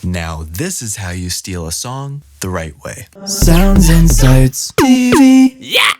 Now, this is how you steal a song the right way. Sounds and Sights TV. Yeah!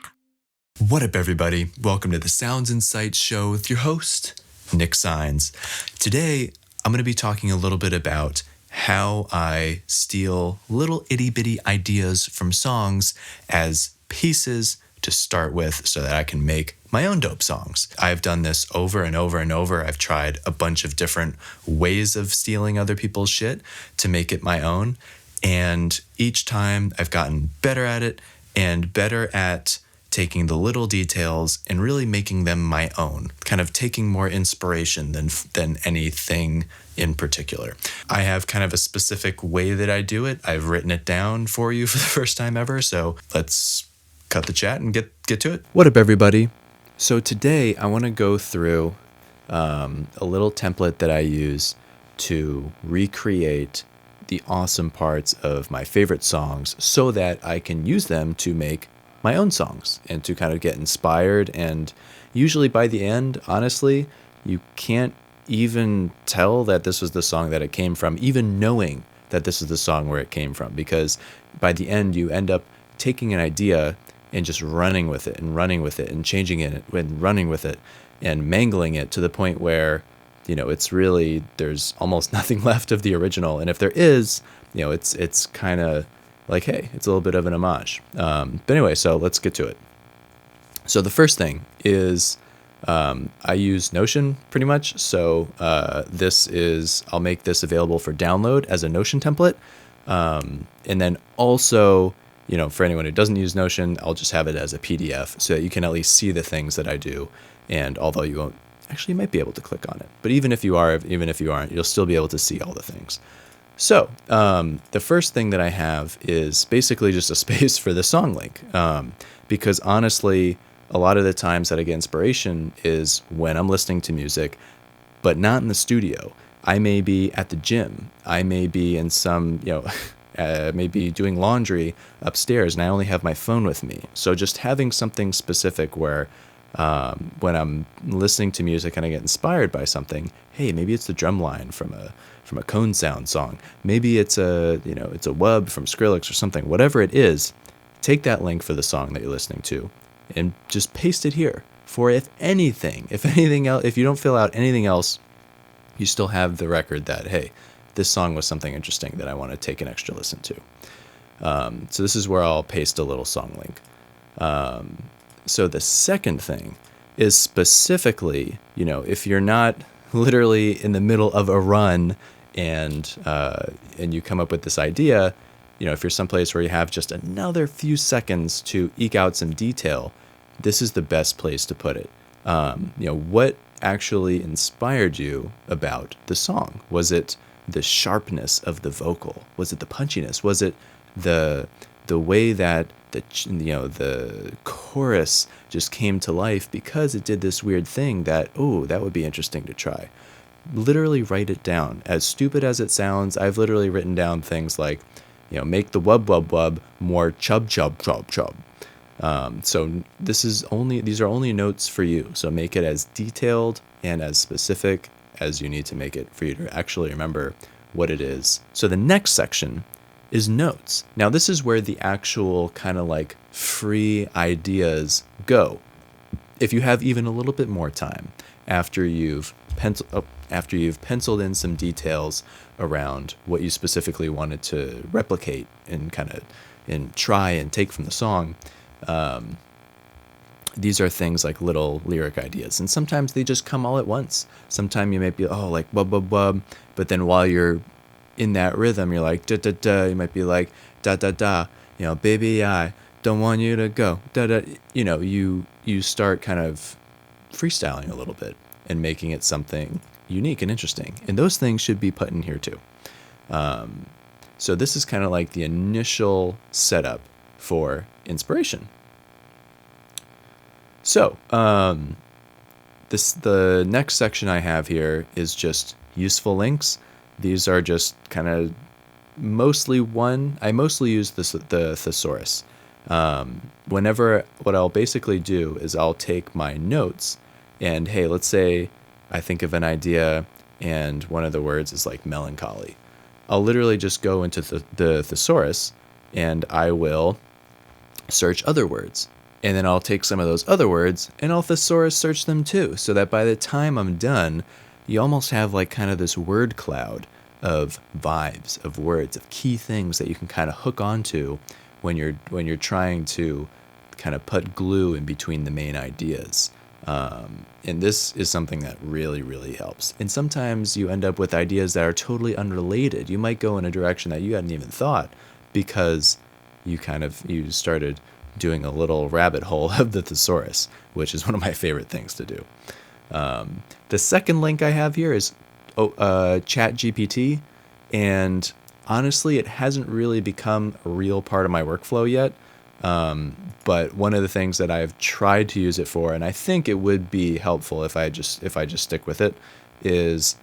What up, everybody? Welcome to the Sounds and Sights show with your host, Nick Signs. Today, I'm going to be talking a little bit about how I steal little itty-bitty ideas from songs as pieces to start with so that I can make my own dope songs. I've done this over and over and over. I've tried a bunch of different ways of stealing other people's shit to make it my own. And each time I've gotten better at it and better at taking the little details and really making them my own, kind of taking more inspiration than anything in particular. I have kind of a specific way that I do it. I've written it down for you for the first time ever. So let's cut the chat and get to it. What up, everybody? So today I want to go through a little template that I use to recreate the awesome parts of my favorite songs so that I can use them to make my own songs and to kind of get inspired. And usually by the end, honestly, you can't even tell that this was the song that it came from, even knowing that this is the song where it came from, because by the end you end up taking an idea and just running with it and changing it and running with it and mangling it to the point where, you know, it's really, there's almost nothing left of the original. And if there is, you know, it's kind of like, hey, it's a little bit of an homage. But anyway, so let's get to it. So the first thing is I use Notion pretty much. So I'll make this available for download as a Notion template. And then also, you know, for anyone who doesn't use Notion, I'll just have it as a PDF so that you can at least see the things that I do. And although you won't, actually you might be able to click on it, but even if you aren't, you'll still be able to see all the things. So the first thing that I have is basically just a space for the song link, because honestly, a lot of the times that I get inspiration is when I'm listening to music, but not in the studio. I may be at the gym. I may be in some, maybe doing laundry upstairs, and I only have my phone with me. So just having something specific where when I'm listening to music and I get inspired by something, hey, maybe it's the drum line from a Cone Sound song. Maybe it's a wub from Skrillex or something. Whatever it is, take that link for the song that you're listening to and just paste it here. For if anything else, if you don't fill out anything else, you still have the record that, hey, this song was something interesting that I want to take an extra listen to. So this is where I'll paste a little song link. So the second thing is specifically, you know, if you're not literally in the middle of a run and you come up with this idea, you know, if you're someplace where you have just another few seconds to eke out some detail, this is the best place to put it. What actually inspired you about the song? Was it the sharpness of the vocal? Was it the punchiness? Was it the way that the chorus just came to life because it did this weird thing that would be interesting to try? Literally write it down. As stupid as it sounds, I've literally written down things like, make the wub wub wub more chub chub chub chub. So these are only notes for you. So make it as detailed and as specific as you need to make it for you to actually remember what it is. So the next section is notes. Now this is where the actual kind of like free ideas go. If you have even a little bit more time after you've penciled in some details around what you specifically wanted to replicate and try and take from the song, these are things like little lyric ideas, and sometimes they just come all at once. Sometimes you might be like wub wub wub, but then while you're in that rhythm, you're like da da da. You might be like da da da. Baby, I don't want you to go da da. You start kind of freestyling a little bit and making it something unique and interesting. And those things should be put in here too. So this is kind of like the initial setup for inspiration. So the next section I have here is just useful links. These are just kind of I mostly use the thesaurus. What I'll basically do is I'll take my notes and, hey, let's say I think of an idea and one of the words is like melancholy. I'll literally just go into the thesaurus and I will search other words. And then I'll take some of those other words and I'll thesaurus search them too, so that by the time I'm done, you almost have like kind of this word cloud of vibes, of words, of key things that you can kind of hook onto when you're trying to kind of put glue in between the main ideas. And this is something that really, really helps. And sometimes you end up with ideas that are totally unrelated. You might go in a direction that you hadn't even thought because you started doing a little rabbit hole of the thesaurus, which is one of my favorite things to do. The second link I have here is ChatGPT, and honestly, it hasn't really become a real part of my workflow yet. But one of the things that I've tried to use it for, and I think it would be helpful if I just stick with it, is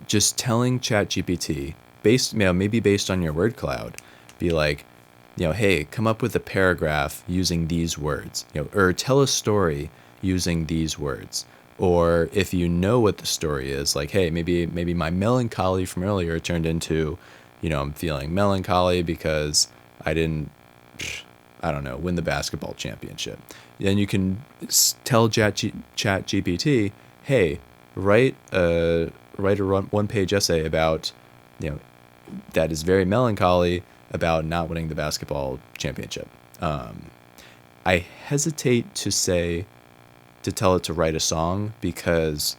just telling ChatGPT, maybe based on your word cloud, be like, hey, come up with a paragraph using these words, or tell a story using these words. Or if you know what the story is, like, hey, maybe my melancholy from earlier turned into, I'm feeling melancholy because I didn't, win the basketball championship. Then you can tell ChatGPT, hey, write a one-page essay about, that is very melancholy about not winning the basketball championship. I hesitate to tell it to write a song because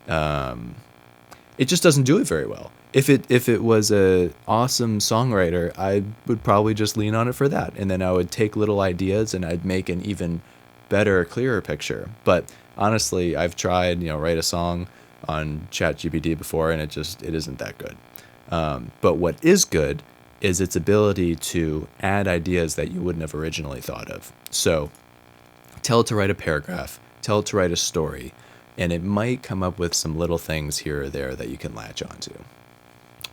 it just doesn't do it very well. If it was a awesome songwriter, I would probably just lean on it for that, and then I would take little ideas and I'd make an even better, clearer picture. But honestly, I've tried write a song on ChatGPT before, and it isn't that good. But what is good is its ability to add ideas that you wouldn't have originally thought of. So tell it to write a paragraph, tell it to write a story, and it might come up with some little things here or there that you can latch onto.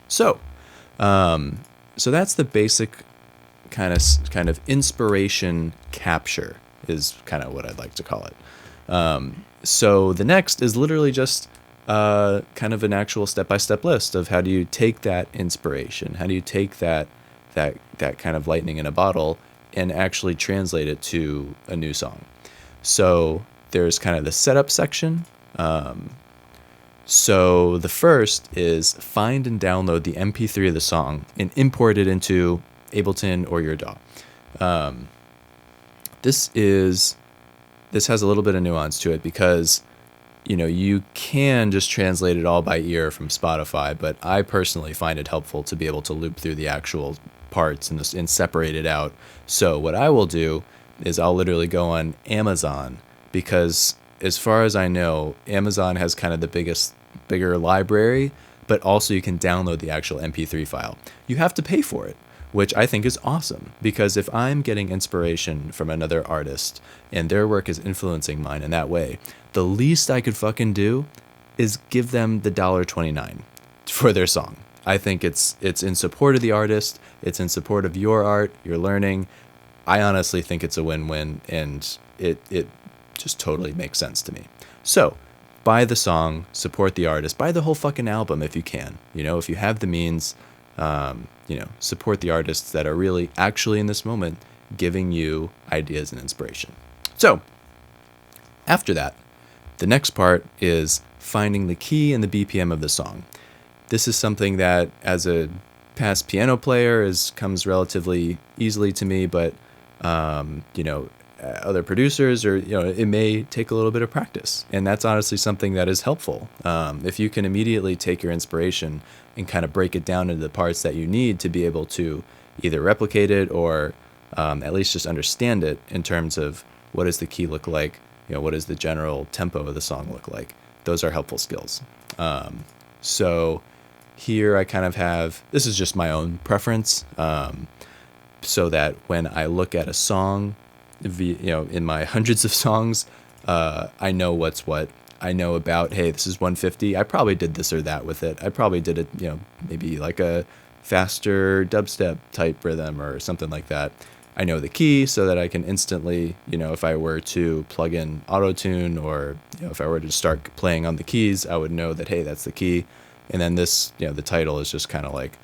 So that's the basic kind of inspiration capture is kind of what I'd like to call it. So the next is literally just kind of an actual step-by-step list of how do you take that inspiration, how do you take that kind of lightning in a bottle and actually translate it to a new song. So there's kind of the setup section. So the first is find and download the MP3 of the song and import it into Ableton or your DAW. This has a little bit of nuance to it because you can just translate it all by ear from Spotify, but I personally find it helpful to be able to loop through the actual parts and separate it out. So what I will do is I'll literally go on Amazon, because as far as I know, Amazon has kind of the bigger library, but also you can download the actual MP3 file. You have to pay for it, which I think is awesome, because if I'm getting inspiration from another artist and their work is influencing mine in that way, the least I could fucking do is give them the $1.29 for their song. I think it's in support of the artist, it's in support of your art, your learning. I honestly think it's a win-win, and it just totally makes sense to me. So buy the song, support the artist, buy the whole fucking album if you can. If you have the means, support the artists that are really actually in this moment giving you ideas and inspiration. So after that, the next part is finding the key and the BPM of the song. This is something that, as a past piano player, comes relatively easily to me, but other producers, or it may take a little bit of practice, and that's honestly something that is helpful. If you can immediately take your inspiration and kind of break it down into the parts that you need to be able to either replicate it or at least just understand it in terms of what does the key look like, what does the general tempo of the song look like. Those are helpful skills. So here I kind of have, this is just my own preference, so that when I look at a song, in my hundreds of songs, I know what's what. I know about, hey, this is 150. I probably did this or that with it. I probably did it, maybe like a faster dubstep type rhythm or something like that. I know the key so that I can instantly, if I were to plug in auto-tune, or if I were to start playing on the keys, I would know that, hey, that's the key. And then this, the title is just kind of like,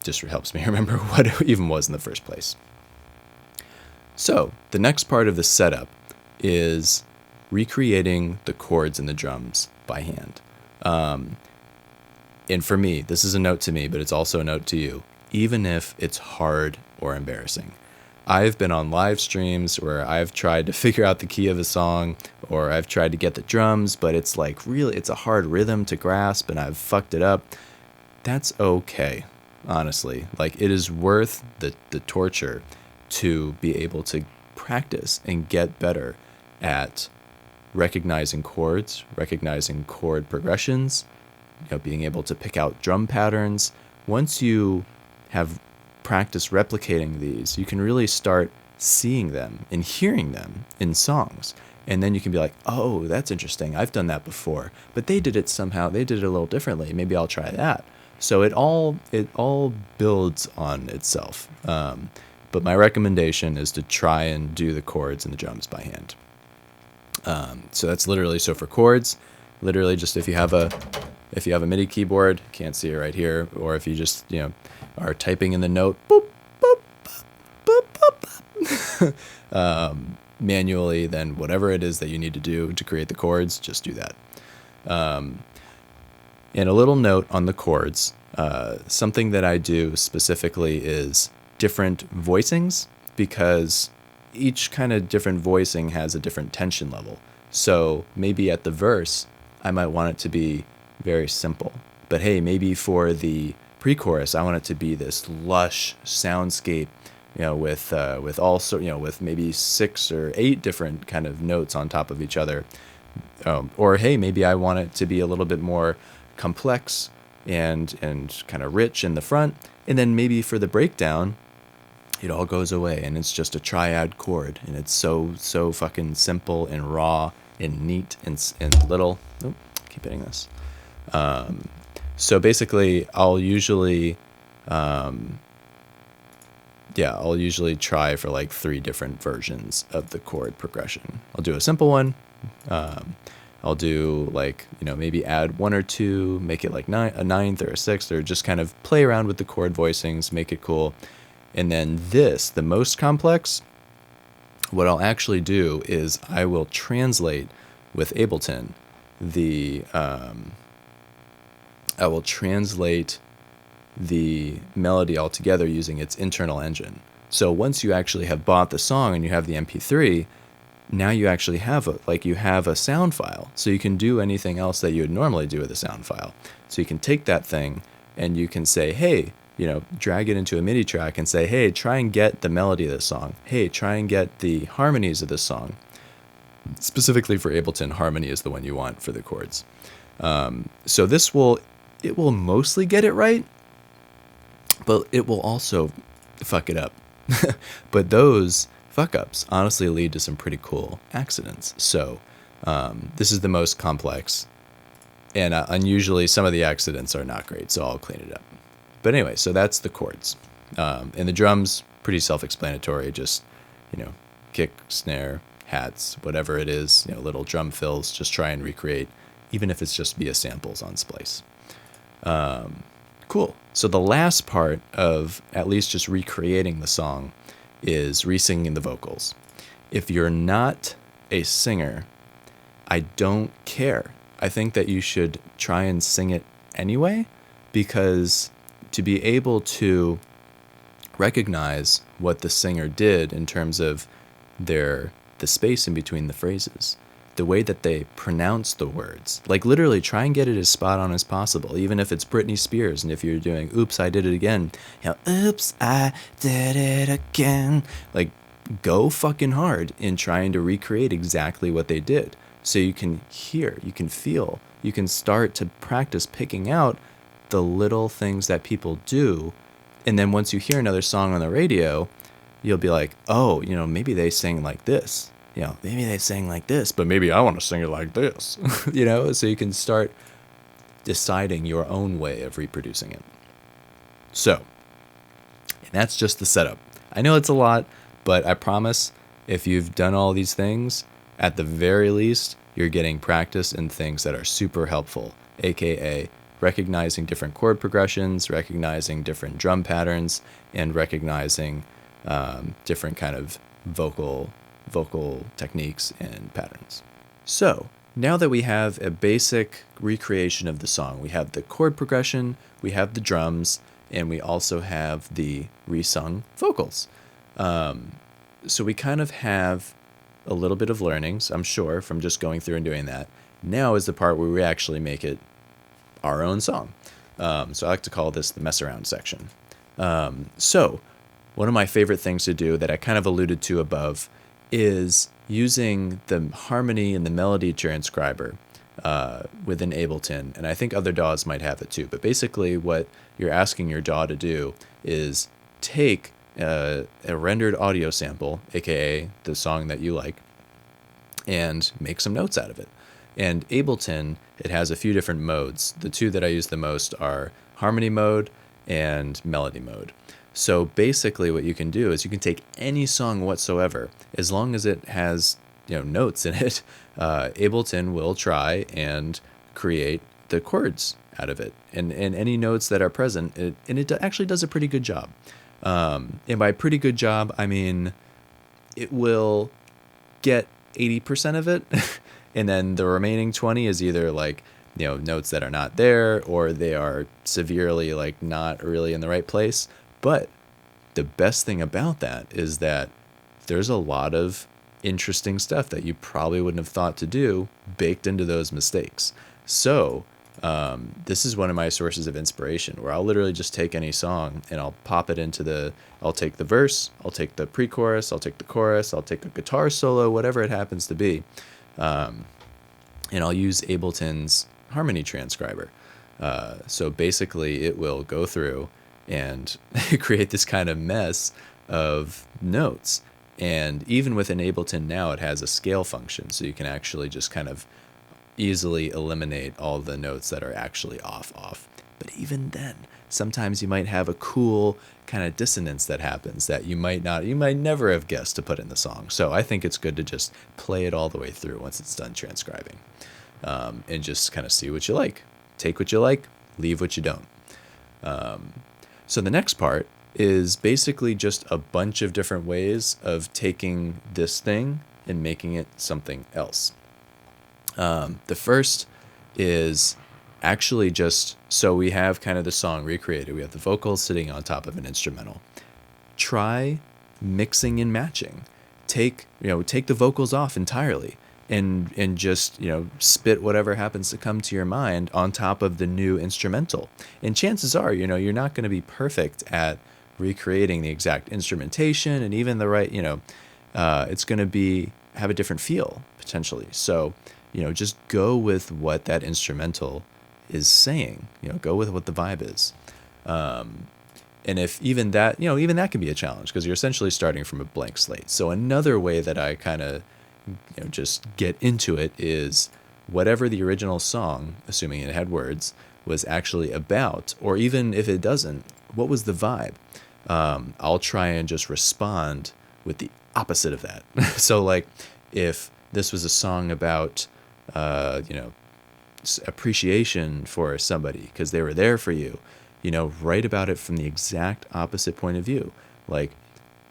just helps me remember what it even was in the first place. So the next part of the setup is recreating the chords and the drums by hand. And for me, this is a note to me, but it's also a note to you, even if it's hard or embarrassing. I've been on live streams where I've tried to figure out the key of a song, or I've tried to get the drums, but it's like really, it's a hard rhythm to grasp and I've fucked it up. That's okay, honestly. Like, it is worth the torture to be able to practice and get better at recognizing chords, recognizing chord progressions, being able to pick out drum patterns. Once you have practiced replicating these, you can really start seeing them and hearing them in songs. And then you can be like, oh, that's interesting. I've done that before, but they did it somehow. They did it a little differently. Maybe I'll try that. So it all builds on itself. But my recommendation is to try and do the chords and the drums by hand. So that's literally, so for chords, literally just if you have a MIDI keyboard, can't see it right here, or if you just, are typing in the note, boop, boop, boop, boop, boop, manually, then whatever it is that you need to do to create the chords, just do that. And a little note on the chords, something that I do specifically is different voicings, because each kind of different voicing has a different tension level. So maybe at the verse, I might want it to be very simple. But hey, maybe for the pre-chorus, I want it to be this lush soundscape, with also, with maybe 6 or 8 different kind of notes on top of each other. Or hey, maybe I want it to be a little bit more complex and kind of rich in the front. And then maybe for the breakdown, it all goes away and it's just a triad chord, and it's so fucking simple and raw and neat and little. Oh, keep hitting this. So basically, I'll usually try for like 3 different versions of the chord progression. I'll do a simple one. I'll do like, maybe add 1 or 2, make it like a 9th or a 6th, or just kind of play around with the chord voicings, make it cool. And then the most complex, what I'll actually do is I will translate with Ableton I will translate the melody altogether using its internal engine. So once you actually have bought the song and you have the MP3, now you actually have a sound file. So you can do anything else that you would normally do with a sound file. So you can take that thing and you can say, hey, drag it into a MIDI track and say, hey, try and get the melody of this song. Hey, try and get the harmonies of this song. Specifically for Ableton, harmony is the one you want for the chords. So it will mostly get it right, but it will also fuck it up. But those fuck ups honestly lead to some pretty cool accidents. So this is the most complex, and unusually some of the accidents are not great, so I'll clean it up. But anyway, so that's the chords. And the drums, pretty self-explanatory, just, kick, snare, hats, whatever it is, little drum fills, just try and recreate, even if it's just via samples on Splice. Cool. So the last part of at least just recreating the song is re-singing the vocals. If you're not a singer, I don't care. I think that you should try and sing it anyway, because to be able to recognize what the singer did in terms of the space in between the phrases, the way that they pronounce the words, like literally try and get it as spot on as possible, even if it's Britney Spears. And if you're doing oops, I did it again, oops, I did it again, like go fucking hard in trying to recreate exactly what they did. So you can hear, you can feel, you can start to practice picking out the little things that people do. And then once you hear another song on the radio, you'll be like, oh, maybe they sing like this. Maybe they sang like this, but maybe I want to sing it like this. So you can start deciding your own way of reproducing it. So, and that's just the setup. I know it's a lot, but I promise if you've done all these things, at the very least, you're getting practice in things that are super helpful, aka recognizing different chord progressions, recognizing different drum patterns, and recognizing different kind of vocal techniques and patterns. So now that we have a basic recreation of the song, we have the chord progression, we have the drums, and we also have the resung vocals. So we kind of have a little bit of learnings, I'm sure, from just going through and doing that. Now is the part where we actually make it our own song. So I like to call this the mess around section. So one of my favorite things to do that I kind of alluded to above is using the harmony and the melody transcriber within Ableton. And I think other DAWs might have it too. But basically what you're asking your DAW to do is take a rendered audio sample, aka the song that you like, and make some notes out of it. And Ableton, it has a few different modes. The two that I use the most are harmony mode and melody mode. So basically what you can do is you can take any song whatsoever, as long as it has notes in it, Ableton will try and create the chords out of it. And any notes that are present, it actually does a pretty good job. And by pretty good job, I mean it will get 80% of it, and then the remaining 20 is either like notes that are not there, or they are severely like not really in the right place. But the best thing about that is that there's a lot of interesting stuff that you probably wouldn't have thought to do baked into those mistakes. So this is one of my sources of inspiration, where I'll literally just take any song and I'll pop it into I'll take the verse, I'll take the pre-chorus, I'll take the chorus, I'll take a guitar solo, whatever it happens to be. And I'll use Ableton's harmony transcriber. So basically it will go through and create this kind of mess of notes. And even within Ableton now, it has a scale function, so you can actually just kind of easily eliminate all the notes that are actually off. But even then, sometimes you might have a cool kind of dissonance that happens that you might never have guessed to put in the song. So I think it's good to just play it all the way through once it's done transcribing, and just kind of see what you like. Take what you like, leave what you don't. So the next part is basically just a bunch of different ways of taking this thing and making it something else. The first is actually just, so we have kind of the song recreated. We have the vocals sitting on top of an instrumental. Try mixing and matching. Take the vocals off entirely and just, spit whatever happens to come to your mind on top of the new instrumental. And chances are, you're not going to be perfect at recreating the exact instrumentation and even the right, it's going to have a different feel potentially. So, just go with what that instrumental is saying, go with what the vibe is. And if even that can be a challenge, because you're essentially starting from a blank slate. So another way that I kind of, just get into it is whatever the original song, assuming it had words, was actually about, or even if it doesn't, what was the vibe? I'll try and just respond with the opposite of that. So like if this was a song about, appreciation for somebody because they were there for you, write about it from the exact opposite point of view. Like,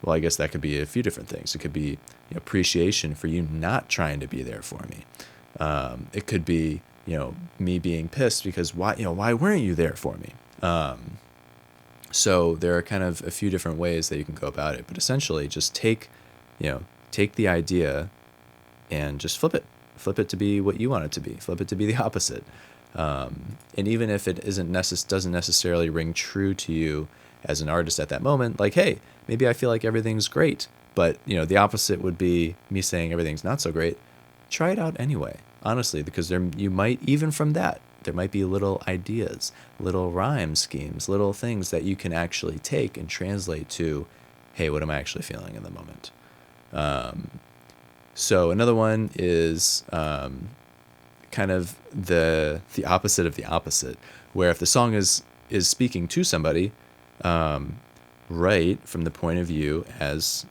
well, I guess that could be a few different things. It could be appreciation for you not trying to be there for me. It could be, me being pissed because why weren't you there for me? So there are kind of a few different ways that you can go about it, but essentially just take the idea and just flip it to be what you want it to be, flip it to be the opposite. And even if it doesn't necessarily ring true to you as an artist at that moment, like, hey, maybe I feel like everything's great, but the opposite would be me saying everything's not so great. Try it out anyway, honestly, because you might, even from that, there might be little ideas, little rhyme schemes, little things that you can actually take and translate to, hey, what am I actually feeling in the moment? So another one is kind of the opposite of the opposite, where if the song is speaking to somebody, write from the point of view as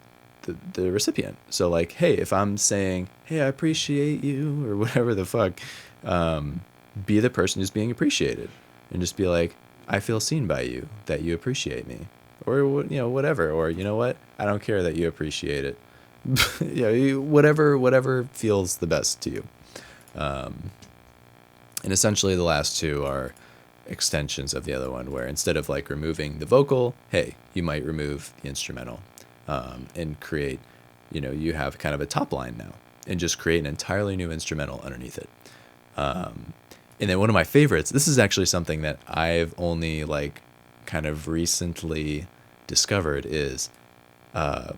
the recipient. So like, hey, if I'm saying, hey, I appreciate you, or whatever the fuck, be the person who's being appreciated. and just be like, I feel seen by you, that you appreciate me, or whatever, or you know what, I don't care that you appreciate it. Whatever feels the best to you. And essentially the last two are extensions of the other one, where instead of like removing the vocal, hey, you might remove the instrumental, and create, you have kind of a top line now, and just create an entirely new instrumental underneath it. And then one of my favorites, this is actually something that I've only like kind of recently discovered, is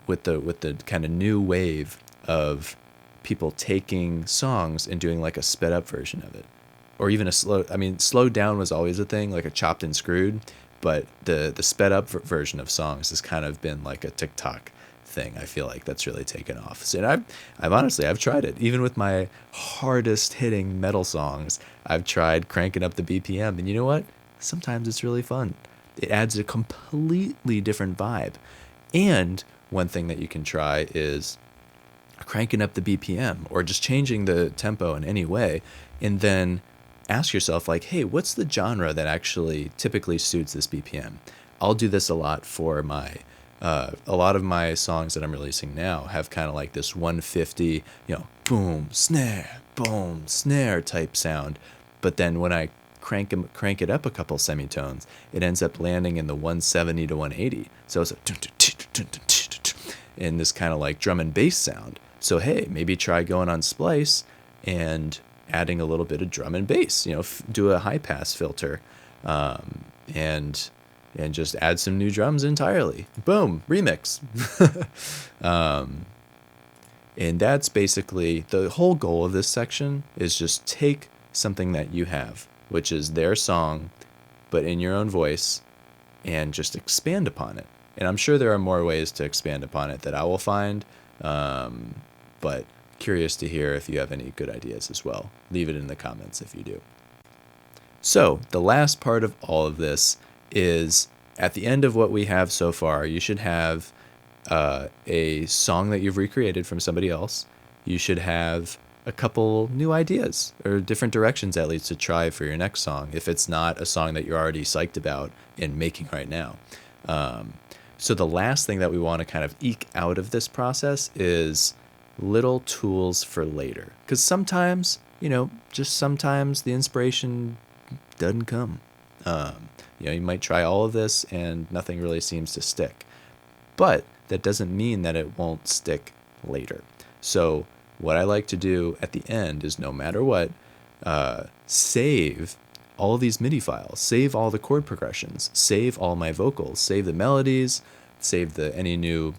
with the kind of new wave of people taking songs and doing like a sped up version of it, or even slowed down was always a thing, like a chopped and screwed, but the sped up version of songs has kind of been like a TikTok thing. I feel like that's really taken off. So, and I've tried it, even with my hardest hitting metal songs. I've tried cranking up the BPM, and you know what? Sometimes it's really fun. It adds a completely different vibe. And one thing that you can try is cranking up the BPM, or just changing the tempo in any way, and then ask yourself like, hey, what's the genre that actually typically suits this BPM? I'll do this a lot for a lot of my songs that I'm releasing now have kind of like this 150, boom, snare type sound. But then when I crank it up a couple semitones, it ends up landing in the 170 to 180. So it's in this kind of like drum and bass sound. So hey, maybe try going on Splice and adding a little bit of drum and bass. Do a high pass filter, and just add some new drums entirely. Boom, remix. And that's basically the whole goal of this section, is just take something that you have, which is their song, but in your own voice, and just expand upon it. And I'm sure there are more ways to expand upon it that I will find, but curious to hear if you have any good ideas as well. Leave it in the comments if you do. So the last part of all of this is, at the end of what we have so far, you should have a song that you've recreated from somebody else. You should have a couple new ideas, or different directions at least, to try for your next song, if it's not a song that you're already psyched about and making right now. So the last thing that we want to kind of eke out of this process is little tools for later. Because sometimes, just sometimes the inspiration doesn't come. You might try all of this and nothing really seems to stick. But that doesn't mean that it won't stick later. So what I like to do at the end is, no matter what, save all of these MIDI files, save all the chord progressions, save all my vocals, save the melodies, save any new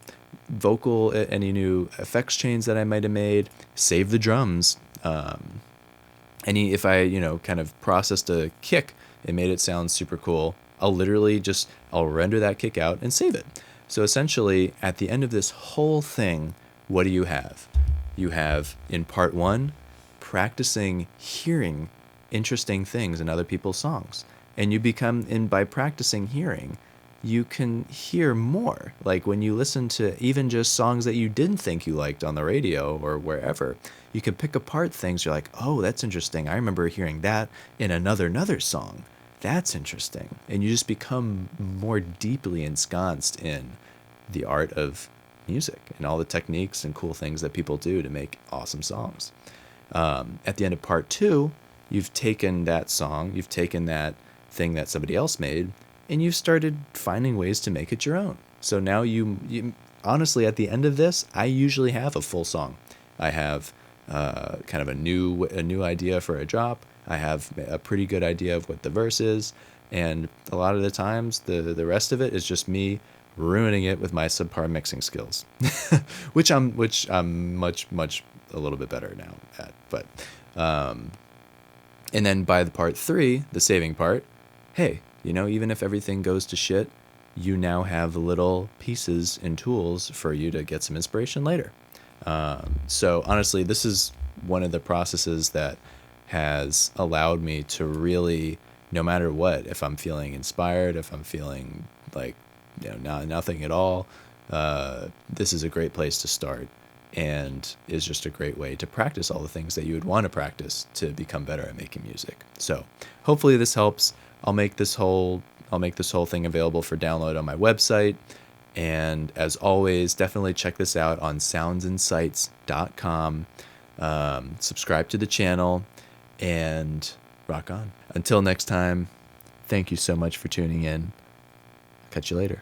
vocal, any new effects change that I might have made, save the drums. If I, kind of processed a kick and made it sound super cool, I'll render that kick out and save it. So essentially, at the end of this whole thing, what do you have? You have, in part one, practicing hearing interesting things in other people's songs. And by practicing hearing, you can hear more. Like when you listen to even just songs that you didn't think you liked on the radio or wherever, you can pick apart things. You're like, oh, that's interesting. I remember hearing that in another song. That's interesting. And you just become more deeply ensconced in the art of music and all the techniques and cool things that people do to make awesome songs. At the end of part two, you've taken that song, you've taken that thing that somebody else made, and you've started finding ways to make it your own. So now you honestly, at the end of this, I usually have a full song. I have kind of a new idea for a drop. I have a pretty good idea of what the verse is, and a lot of the times the rest of it is just me ruining it with my subpar mixing skills, which I'm much a little bit better now at. But and then by the part three, the saving part, hey, even if everything goes to shit, you now have little pieces and tools for you to get some inspiration later. So honestly, this is one of the processes that has allowed me to really, no matter what, if I'm feeling inspired, if I'm feeling like nothing at all, this is a great place to start, and is just a great way to practice all the things that you would want to practice to become better at making music. So hopefully this helps. I'll make this whole thing available for download on my website. And as always, definitely check this out on soundsinsights.com. Subscribe to the channel and rock on. Until next time, thank you so much for tuning in. Catch you later.